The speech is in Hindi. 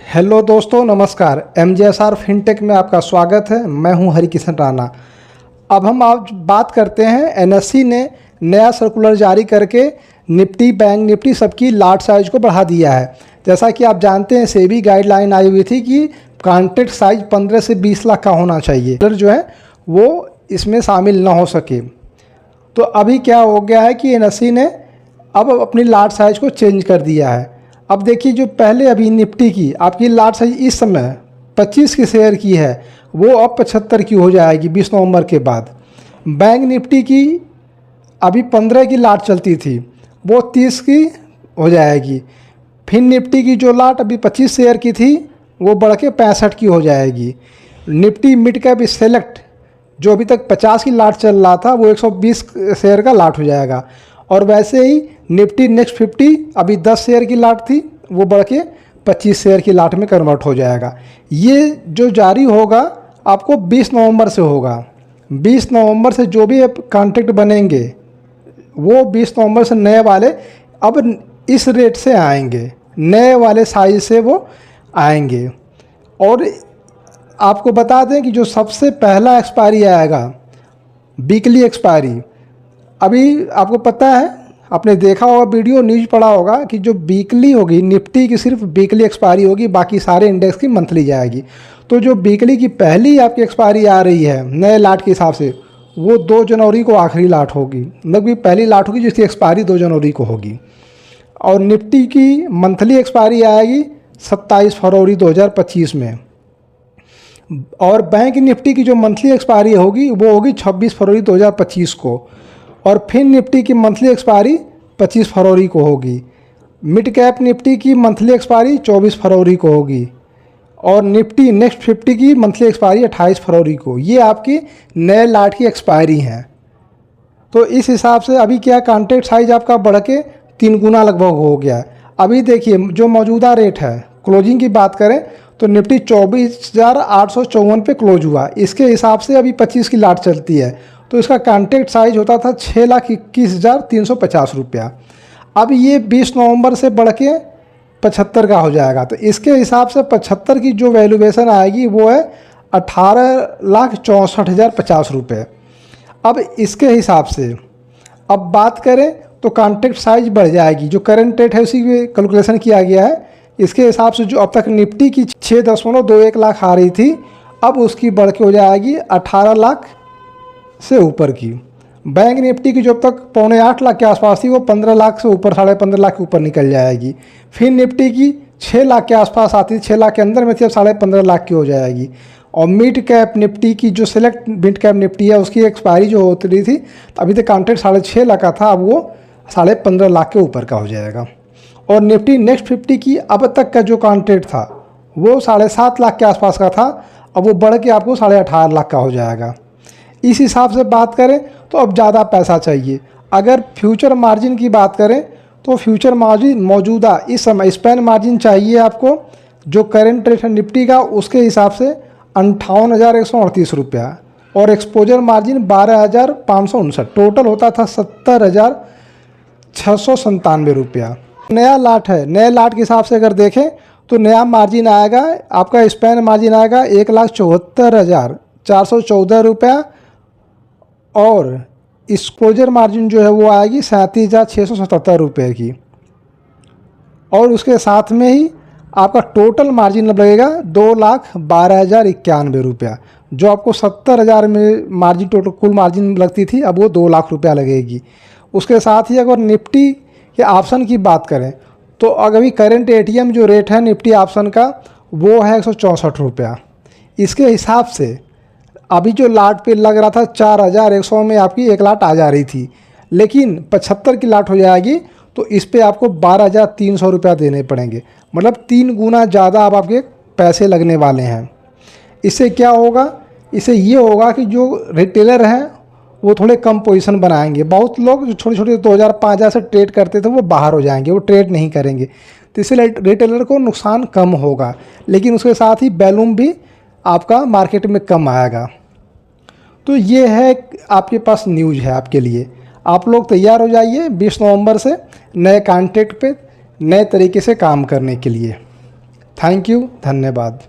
हेलो दोस्तों, नमस्कार। MJSR फिनटेक में आपका स्वागत है। मैं हूं हरिकिशन राणा। अब हम आज बात करते हैं, NSE ने नया सर्कुलर जारी करके निफ्टी, बैंक निफ्टी सबकी लाट साइज को बढ़ा दिया है। जैसा कि आप जानते हैं, सेबी गाइडलाइन आई हुई थी कि कॉन्ट्रैक्ट साइज 15 से 20 लाख का होना चाहिए, जो है वो इसमें शामिल ना हो सके। तो अभी क्या हो गया है कि NSE ने अब अपनी लाट साइज को चेंज कर दिया है। अब देखिए, जो पहले अभी निफ्टी की आपकी लाट साइज इस समय 25 के शेयर की है, वो अब 75 की हो जाएगी 20 नवंबर के बाद। बैंक निफ्टी की अभी 15 की लाट चलती थी, वो 30 की हो जाएगी। फिर निफ्टी की जो लाट अभी 25 शेयर की थी, वो बढ़ के 65 की हो जाएगी। निफ्टी मिड कैप सेलेक्ट जो अभी तक 50 की लाट चल रहा था, वो 120 शेयर का लाट हो जाएगा। और वैसे ही निफ्टी नेक्स्ट 50 अभी 10 शेयर की लाट थी, वो बढ़ के 25 शेयर की लाट में कन्वर्ट हो जाएगा। ये जो जारी होगा आपको 20 नवंबर से होगा। 20 नवंबर से जो भी कॉन्ट्रैक्ट बनेंगे, वो 20 नवंबर से नए वाले अब इस रेट से आएंगे, नए वाले साइज से वो आएंगे। और आपको बता दें कि जो सबसे पहला एक्सपायरी आएगा, वीकली एक्सपायरी, अभी आपको पता है, आपने देखा होगा वीडियो, न्यूज़ पढ़ा होगा कि जो वीकली होगी निफ्टी की सिर्फ वीकली एक्सपायरी होगी, बाकी सारे इंडेक्स की मंथली जाएगी। तो जो वीकली की पहली आपकी एक्सपायरी आ रही है नए लाट के हिसाब से, वो 2 जनवरी को आखिरी लाट होगी। मतलब कि पहली लाट होगी जिसकी एक्सपायरी 2 जनवरी को होगी। और निफ्टी की मंथली एक्सपायरी आएगी 27 फरवरी 2025 में। और बैंक निफ्टी की जो मंथली एक्सपायरी होगी, वो होगी 26 फरवरी 2025 को। और फिर निफ्टी की मंथली एक्सपायरी 25 फरवरी को होगी। मिड कैप निफ्टी की मंथली एक्सपायरी 24 फरवरी को होगी। और निफ्टी नेक्स्ट 50 की मंथली एक्सपायरी 28 फरवरी को। ये आपकी नए लाट की एक्सपायरी हैं। तो इस हिसाब से अभी क्या कॉन्ट्रैक्ट साइज आपका बढ़ के 3 गुना लगभग हो गया है। अभी देखिए, जो मौजूदा रेट है, क्लोजिंग की बात करें तो निफ्टी 24,854 पे क्लोज हुआ। इसके हिसाब से अभी 25 की लाट चलती है, तो इसका कॉन्ट्रैक्ट साइज होता था 6,21,350 रुपया। अब ये 20 नवंबर से बढ़ के 75 का हो जाएगा। तो इसके हिसाब से 75 की जो वैल्यूएशन आएगी, वो है 18,64,050 रुपये। अब इसके हिसाब से अब बात करें तो कॉन्ट्रैक्ट साइज बढ़ जाएगी। जो करंट रेट है उसी पे कैलकुलेशन किया गया है। इसके हिसाब से जो अब तक निफ्टी की 6.21 लाख आ रही थी, अब उसकी बढ़ के हो जाएगी 18 लाख से ऊपर की। बैंक निफ्टी की जो अब तक 7.25 लाख के आसपास थी, वो 15 लाख से ऊपर, 15.5 लाख के ऊपर निकल जाएगी। फिर निफ्टी की 6 लाख के आसपास आती थी, 6 लाख के अंदर में थी, अब 15.5 लाख की हो जाएगी। और मिड कैप निफ्टी की जो सिलेक्ट मिड कैप निफ्टी है, उसकी एक्सपायरी जो होती रही थी, अभी तक कॉन्ट्रैक्ट 6.5 लाख का था, अब वो 15.5 लाख के ऊपर का हो जाएगा। और निफ्टी नेक्स्ट 50 की अब तक का जो कॉन्ट्रैक्ट था, वो 7.5 लाख के आसपास का था, अब वो बढ़ के आपको 18.5 लाख का हो जाएगा। इस हिसाब से बात करें तो अब ज़्यादा पैसा चाहिए। अगर फ्यूचर मार्जिन की बात करें तो फ्यूचर मार्जिन मौजूदा इस समय स्पैन मार्जिन चाहिए आपको, जो करंट रेट है निफ्टी का, उसके हिसाब से 58,138 रुपया। और एक्सपोजर मार्जिन 12,559, टोटल होता था 70,697 रुपया। नया लाट है, नए लाट के हिसाब से अगर देखें तो नया मार्जिन आएगा आपका, स्पैन मार्जिन आएगा 1,74,414 रुपया। और एक्सपोजर मार्जिन जो है वो आएगी 37,677 रुपये की। और उसके साथ में ही आपका टोटल मार्जिन लगेगा 2,12,091 रुपया। जो आपको 70,000 में मार्जिन टोटल कुल मार्जिन लगती थी, अब वो 2 लाख रुपया लगेगी। उसके साथ ही अगर निफ्टी के ऑप्शन की बात करें तो अभी करंट ATM जो रेट है निफ्टी ऑप्शन का, वो है 164 रुपया। इसके हिसाब से अभी जो लाट पे लग रहा था 4,100 में आपकी 1 लाट आ जा रही थी, लेकिन 75 की लाट हो जाएगी तो इस पे आपको 12,300 रुपया देने पड़ेंगे। मतलब 3 गुना ज़्यादा अब आपके पैसे लगने वाले हैं। इससे क्या होगा? इससे ये होगा कि जो रिटेलर हैं वो थोड़े कम पोजीशन बनाएंगे। बहुत लोग जो छोटे छोटे 2,000-5,000 से ट्रेड करते थे, वो बाहर हो जाएंगे, वो ट्रेड नहीं करेंगे। तो इससे रिटेलर को नुकसान कम होगा, लेकिन उसके साथ ही वॉल्यूम भी आपका मार्केट में कम आएगा। तो ये है आपके पास न्यूज़ है आपके लिए। आप लोग तैयार हो जाइए 20 नवंबर से नए कॉन्ट्रैक्ट पे नए तरीके से काम करने के लिए। थैंक यू, धन्यवाद।